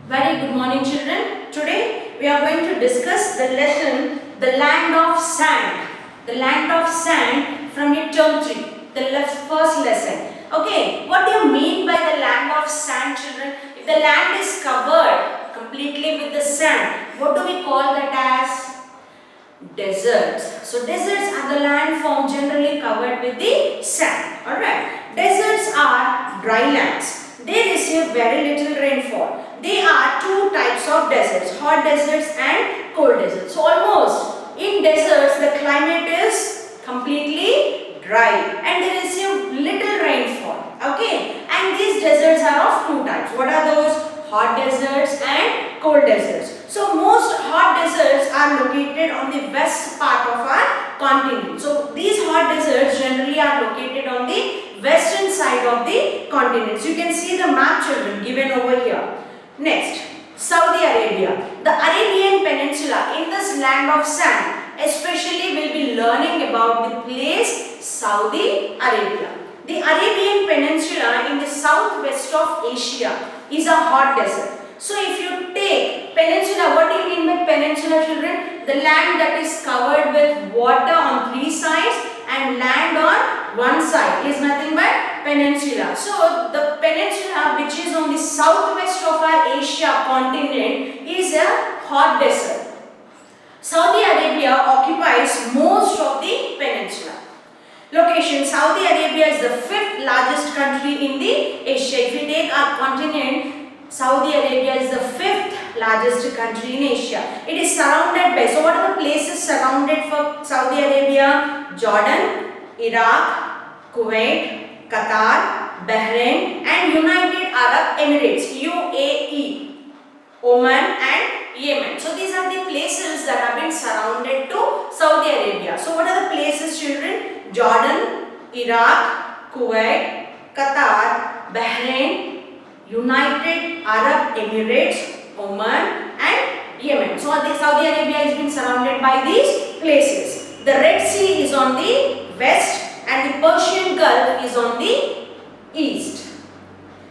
Very good morning, children. Today we are going to discuss the lesson The Land of Sand. The Land of Sand from your term 3, the first lesson. Okay, what do you mean by the land of sand, children? If the land is covered completely with the sand, what do we call that as? Deserts. So deserts are the land form generally covered with the sand. Alright. Deserts are dry lands. They receive very little rainfall. There are two types of deserts, hot deserts and cold deserts. So almost in deserts the climate is completely dry and they receive little rainfall. Okay. And these deserts are of two types. What are those? Hot deserts and cold deserts. So most hot deserts are located on the west part of our continent. So these hot deserts generally are located on the western side of the continent. So you can see the map, children, given over here. Next, Saudi Arabia. The Arabian Peninsula in this land of sand, especially we'll be learning about the place Saudi Arabia. The Arabian Peninsula in the southwest of Asia is a hot desert. So if you take peninsula, what do you mean by peninsula, children? The land that is covered with water on three sides and land on one side is nothing but peninsula. So the peninsula which is on the southwest of our Asia continent is a hot desert. Saudi Arabia occupies most of the peninsula. Location: Saudi Arabia is the fifth largest country in the Asia. If we take our continent, Saudi Arabia is the fifth largest country in Asia. It is surrounded by, so what are the places surrounded for Saudi Arabia? Jordan, Iraq, Kuwait, Qatar, Bahrain and United Arab Emirates, UAE, Oman and Yemen. So these are the places that have been surrounded to Saudi Arabia. So what are the places, children? Jordan, Iraq, Kuwait, Qatar, Bahrain, United Arab Emirates, Oman and Yemen. So Saudi Arabia has been surrounded by these places. The Red Sea is on the west and the Persian Gulf is on the east.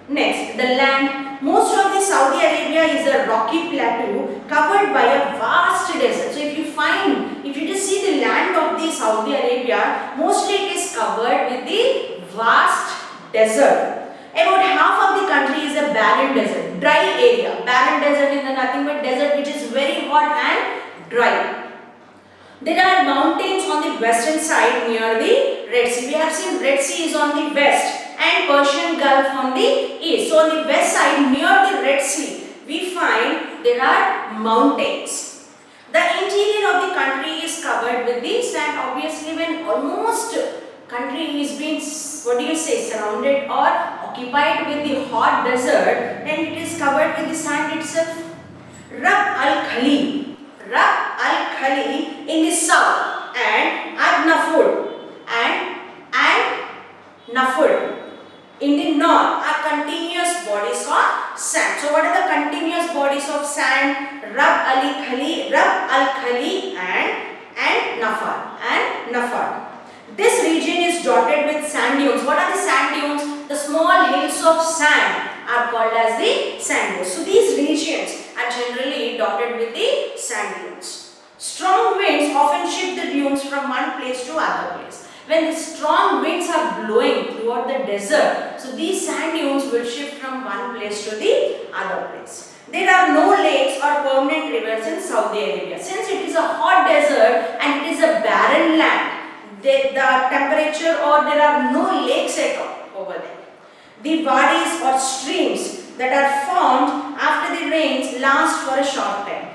Next, the land. Most of the Saudi Arabia is a rocky plateau covered by a vast desert. So if you just see the land of the Saudi Arabia, mostly it is covered with the vast desert. About half of the country is a barren desert, dry area. Barren desert is nothing but desert which is very hot and dry. There are mountains on the western side near the Red Sea. We have seen Red Sea is on the west and Persian Gulf on the east. So on the west side near the Red Sea, we find there are mountains. The interior of the country is covered with the sand. Obviously, when almost country is being, surrounded or occupied with the hot desert, then it is covered with the sand itself. Rab al Khali in the south and Nafud and Nafud in the north are continuous bodies of sand. So what are the continuous bodies of sand? Rab al Khali and Nafar. This region is dotted with sand dunes. What are the sand dunes? The small hills of sand are called as the sand dunes. So these regions are generally dotted with the sand dunes. Strong winds often shift the dunes from one place to other place. When the strong winds are blowing throughout the desert, so these sand dunes will shift from one place to the other place. There are no lakes or permanent rivers in Saudi Arabia. Since it is a hot desert and it is a barren land, the temperature or there are no lakes at all over there. The wadis or streams that are formed after the rains last for a short time.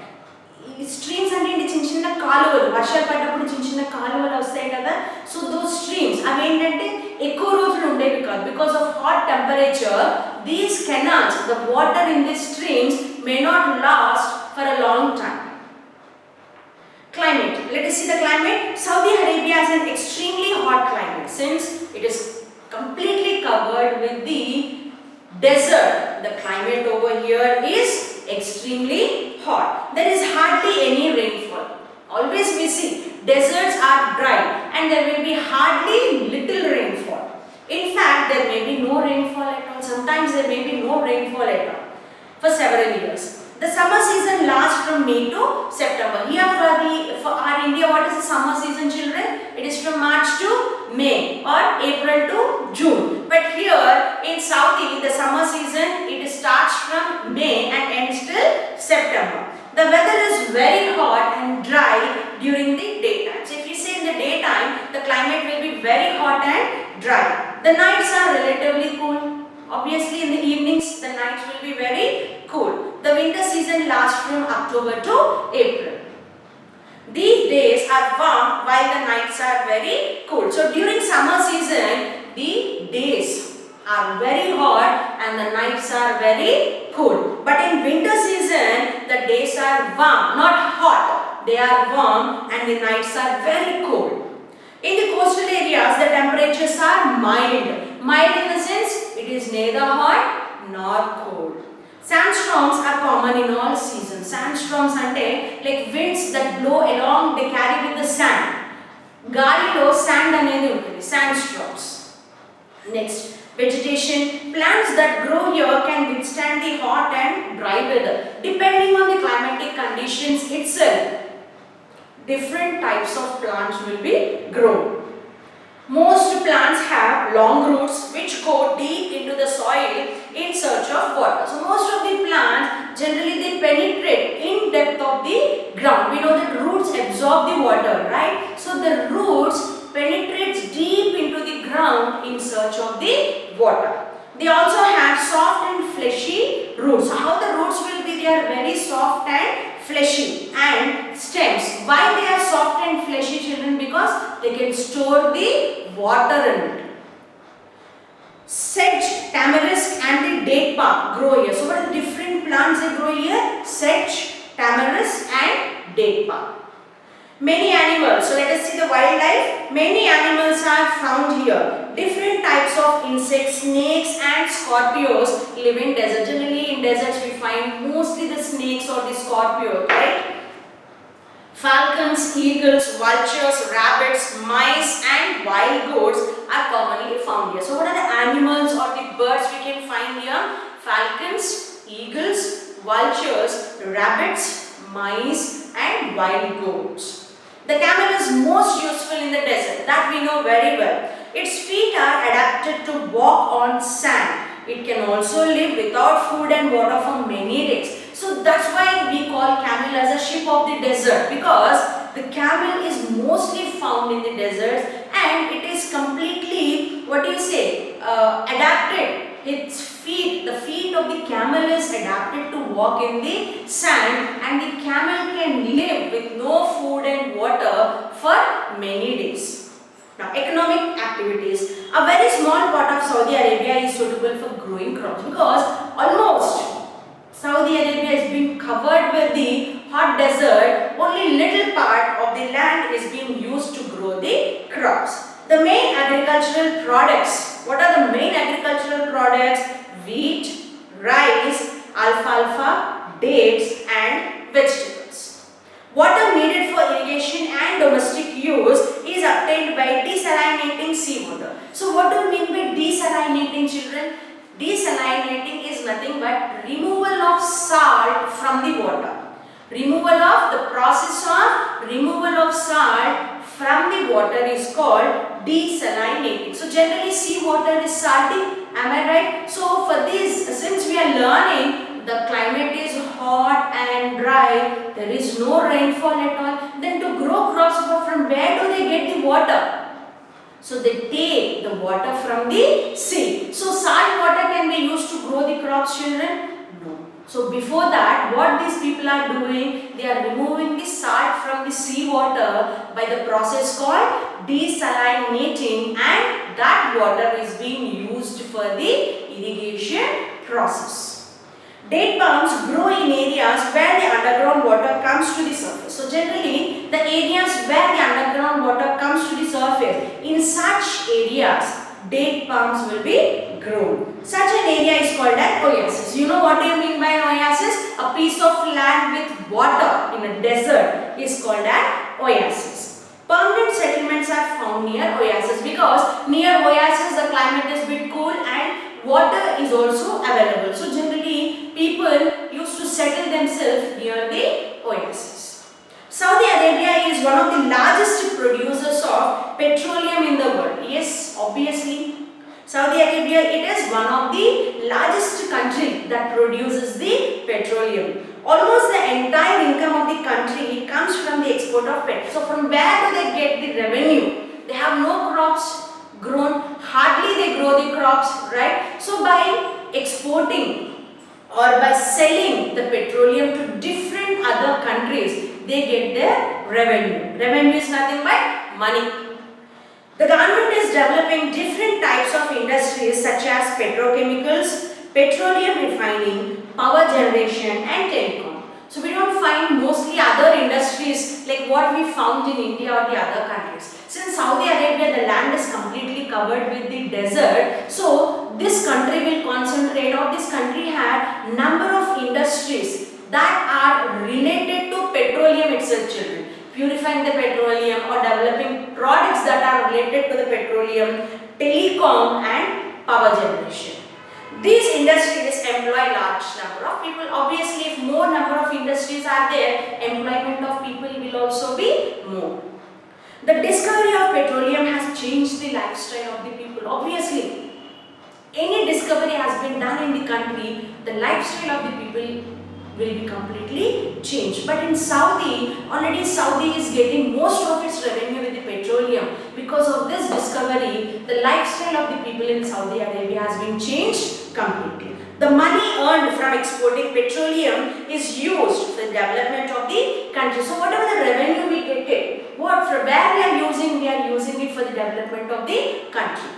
Streams అంటే చిన్న చిన్న కాలువలు వర్షాలు పడ్డప్పుడు చిన్న చిన్న కాలువలు వస్తాయి కదా. సో దోస్ స్ట్రీమ్స్ అవి ఏంటంటే ఎక్కువ రోజులు ఉండేవి కాదు. Because of hot temperature these canals the water in this streams may not lost for a long time. Climate. Let us see the climate. Saudi Arabia has an extremely hot climate since it is completely covered with the desert. The climate over here is extremely hot. There is hardly any rainfall. Always we see deserts are dry and there will be hardly little rainfall. In fact, there may be no rainfall at all. Sometimes there may be no rainfall at all. for several years. The summer season lasts from May to September. Here for our India, what is the summer season, children? It is from March to May or April to June. But here in Saudi, the summer season, it starts from May and ends till September. The weather is very hot and dry during the daytime. So if you say in the daytime, the climate will be very hot and dry. The nights are relatively cool. Obviously in the evenings, the nights will be very cool. The winter season lasts from October to April. These days are warm while the nights are very cool. So during summer season, the days are very hot and the nights are very cool. But in winter season, the days are warm, not hot. They are warm and the nights are very cool. In the coastal areas, the temperatures are mild. Mild in the sense, it is neither hot nor cold. Sandstorms are common in all seasons. Sandstorms ante like winds that blow along, they carry with the sand. Galilo sand anedi untadi. Sandstorms. Next, vegetation. Plants that grow here can withstand the hot and dry weather. Depending on the climatic conditions itself, different types of plants will be grown. Most plants have long roots which go deep into the soil in search of water. So most of the plants generally they penetrate in depth of the ground. We know that roots absorb the water, right? So the roots penetrates deep into the ground in search of the water. They also have soft and fleshy roots. How the roots will be? They are very soft and fleshy, and stems. Why they are soft and fleshy, children? Because they can store the water in it. Sedge, tamarisk and the date palm grow here. So what are the different plants they grow here? Sedge, tamarisk and date palm. Many animals, so let us see the wildlife. Many animals are found here. Different types of insects, snakes and scorpions live in desert. Generally in deserts we find mostly the snakes or the scorpions, right? Falcons, eagles, vultures, rabbits, mice and wild goats are commonly found here. So what are the animals or the birds we can find here? Falcons, eagles, vultures, rabbits, mice and wild goats. The camel is most useful in the desert, that we know very well. Its feet are adapted to walk on sand. It can also live without food and water for many days. So that's why we call camel as a sheep of the desert, because the camel is mostly found in the deserts and it is completely, adapted. Its feet, the feet of the camel is adapted to walk in the sand, and the camel can live with no food and water for many days. Now, economic activities. A very small part of Saudi Arabia is suitable for growing crops, because almost Saudi Arabia has been covered with the hot desert. Only little part of the land is being used to grow the crops. The main agricultural products. What are the main agricultural products? Wheat, rice, alfalfa, dates and vegetables. Water needed for irrigation and domestic use is obtained by desalinating seawater. So what do you mean by desalinating, children? Desalinating is nothing but removal of salt from the water. The process of removal of salt from the water is called desalinating. So generally seawater is salty, am I right? So for this, since we are learning the climate is hot and dry, there is no rainfall at all, then to grow crops, from where do they get the water? So they take the water from the sea. So salt water can be used to grow the crops, children? No. So before that, what these people are doing, they are removing the salt from the sea water by the process called desalinating, and that water is being used for the irrigation process. Date palms grow in areas where the underground water comes to the surface. So generally, the areas where the underground water comes to the surface, in such areas, date palms will be grown. Such an area is called an oasis. You know what do you mean by an oasis? A piece of land with water in a desert is called an oasis. Permanent settlements are found near oasis, because near oasis the climate is a bit cool and water is also available. So generally people used to settle themselves near the oasis. Saudi Arabia is one of the largest producers of petroleum in the world. Yes, obviously. Saudi Arabia, it is one of the largest country that produces the petroleum. Almost the entire income of the country comes from the export of petrol. So from where do they get the revenue? They have no crops grown, hardly they grow the crops, right? So by exporting or by selling the petroleum to different other countries, they get their revenue. Revenue is nothing but money. The government is developing different types of industries such as petrochemicals, petroleum refining, power generation and telecom. So we don't find mostly other industries like what we found in India or the other countries. Since Saudi Arabia, the land is completely covered with the desert, so this country will concentrate, or this country had number of industries that are related to petroleum itself, children. Purifying the petroleum or developing products that are related to the petroleum, telecom and power generation. These industries employ large number of people. Obviously, if more number of industries are there, employment of people will also be more. The discovery of petroleum has changed the lifestyle of the people. Obviously, any discovery has been done in the country, the lifestyle of the people will be completely changed. But in Saudi, already Saudi is getting most of its revenue with the petroleum. Because of this discovery, the lifestyle of the people in Saudi Arabia has been changed completely. The money earned from exporting petroleum is used for the development of the country. So whatever the revenue we get it, what from where we are using it for the development of the country.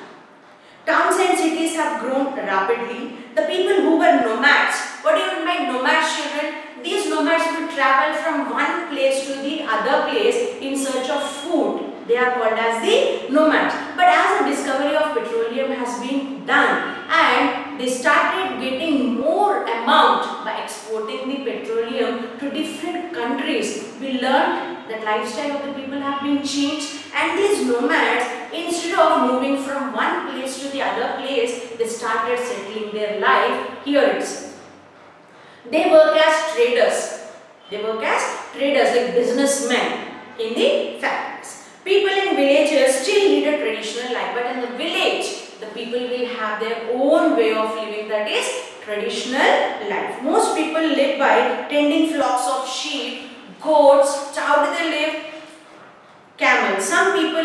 Towns and cities have grown rapidly. The people who were nomads, what do you mean by nomads, children? These nomads would travel from one place to the other place in search of food. They are called as the nomads. But as a discovery of petroleum has been done and they started getting more amount by exporting the petroleum to different countries, we learned that lifestyle of the people have been changed, and these nomads, instead of moving from one place to the other place, they started settling their life here itself. They work as traders. They work as traders, like businessmen in the factories. People in villages still lead a traditional life, but in the village, the people will have their own way of living, that is traditional life. Most people live by tending flocks of sheep, goats. How do they live? Camels. Some people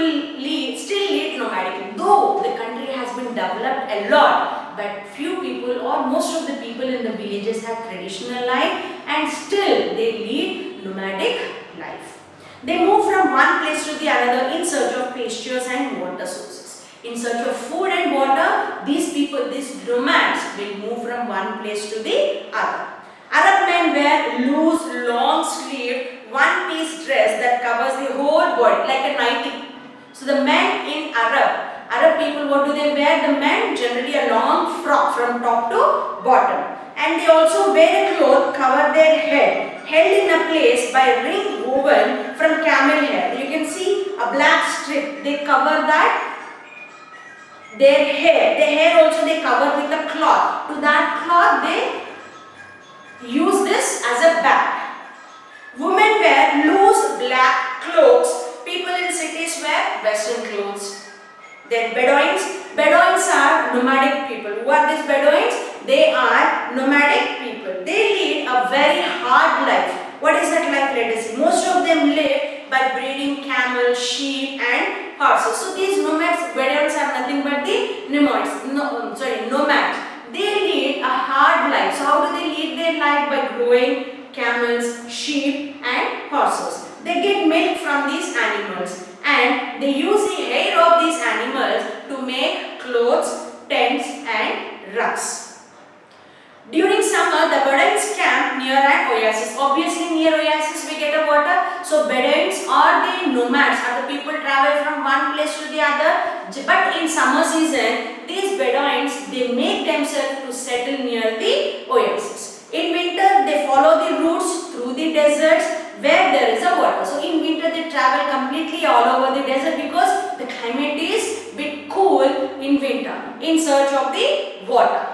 still lead nomadic, though the country has been developed a lot, but few people or most of the people in the villages have traditional life and still they lead nomadic life. They move from one place to the another in search of pastures and water sources. In search of food and water, these people, these nomads will move from one place to the other. Arab men wear loose, long-sleeved, one-piece dress that covers the whole body like a nightie. So the men in Arab people, what do they wear? The men generally a long frock from top to bottom, and they also wear a cloth cover their head, held in a place by ring woven from camel hair. You can see a black strip. They cover that. Their hair also they cover with a cloth. To that cloth they use this as a bag. Women wear loose black cloaks. People in cities wear western clothes. Then Bedouins are nomadic people. Who are these Bedouins? They are nomadic people. They lead a very hard life. What is that life? Let us see. Most of them live by breeding camels, sheep and horses. So these Bedouins are nothing but the nomads. They lead a hard life. So how do they lead their life? By growing camels, sheep and horses. They get milk from these animals and they use the hair of these animals to make clothes, tents and rugs. During summer, the Bedouins camp near an oasis. Obviously, near oasis we get a water. So Bedouins or the nomads are the people travel from one place to the other. But in summer season, these Bedouins, they make themselves to settle near the oasis. In winter, they follow the routes through the deserts where there is a water. So in winter, they travel completely all over the desert because the climate is bit cool in winter in search of the water.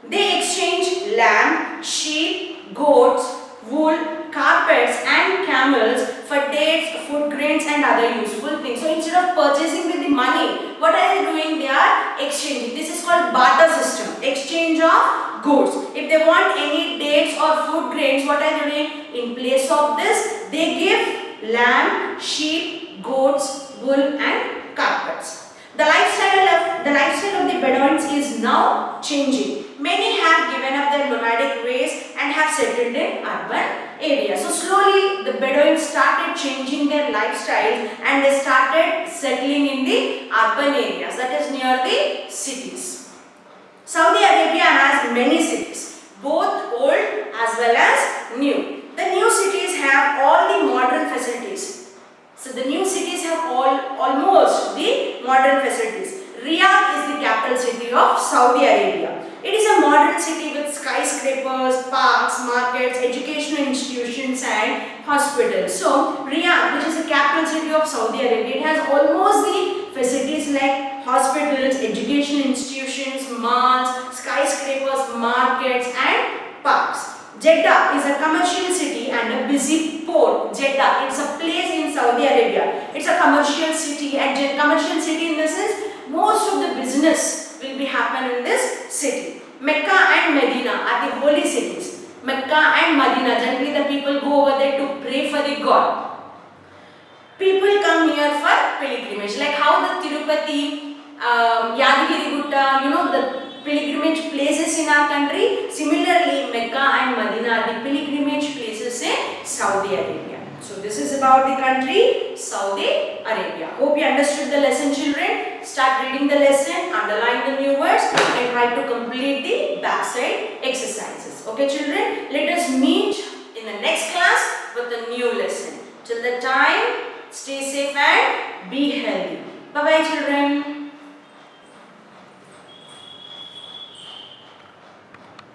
They exchange lamb, sheep, goats, wool, carpets and camels for dates, food grains and other useful things. So instead of purchasing with the money, what are they doing? They are exchanging. This is called barter system, exchange of goods. If they want any dates or food grains, what are they doing? In place of this, they give lamb, sheep, goats, wool and carpets. The lifestyle of the Bedouins is now changing. Many have given up their nomadic ways and have settled in urban areas. So slowly the Bedouins started changing their lifestyles and they started settling in the urban areas, that is near the cities. Saudi Arabia has many cities, both old as well as new. The new cities have all the modern facilities. So the new cities have almost the modern facilities. Riyadh is the capital city of Saudi Arabia. It is a modern city with skyscrapers, parks, markets, educational institutions and hospitals. So Riyadh, which is the capital city of Saudi Arabia, it has almost the facilities like hospitals, educational institutions, malls, skyscrapers, markets and parks. Jeddah is a commercial city and a busy port. Jeddah, it's a place in Saudi Arabia. It's a commercial city, and commercial city in the sense most of the business will be happen in this city. Mecca and Medina are the holy cities. Mecca and Medina, generally the people go over there to pray for the God. People come here for pilgrimage, like how the Tirupati, Yadagiri Gutta, the pilgrimage places in our country. Similarly, Mecca and Medina are the pilgrimage places in Saudi Arabia. So this is about the country Saudi Arabia. Hope you understood the lesson, children. Start reading the lesson, underline the new words and try to complete the backside exercises. Okay children, let us meet in the next class with a new lesson. Till the time, stay safe and be healthy. Bye bye children.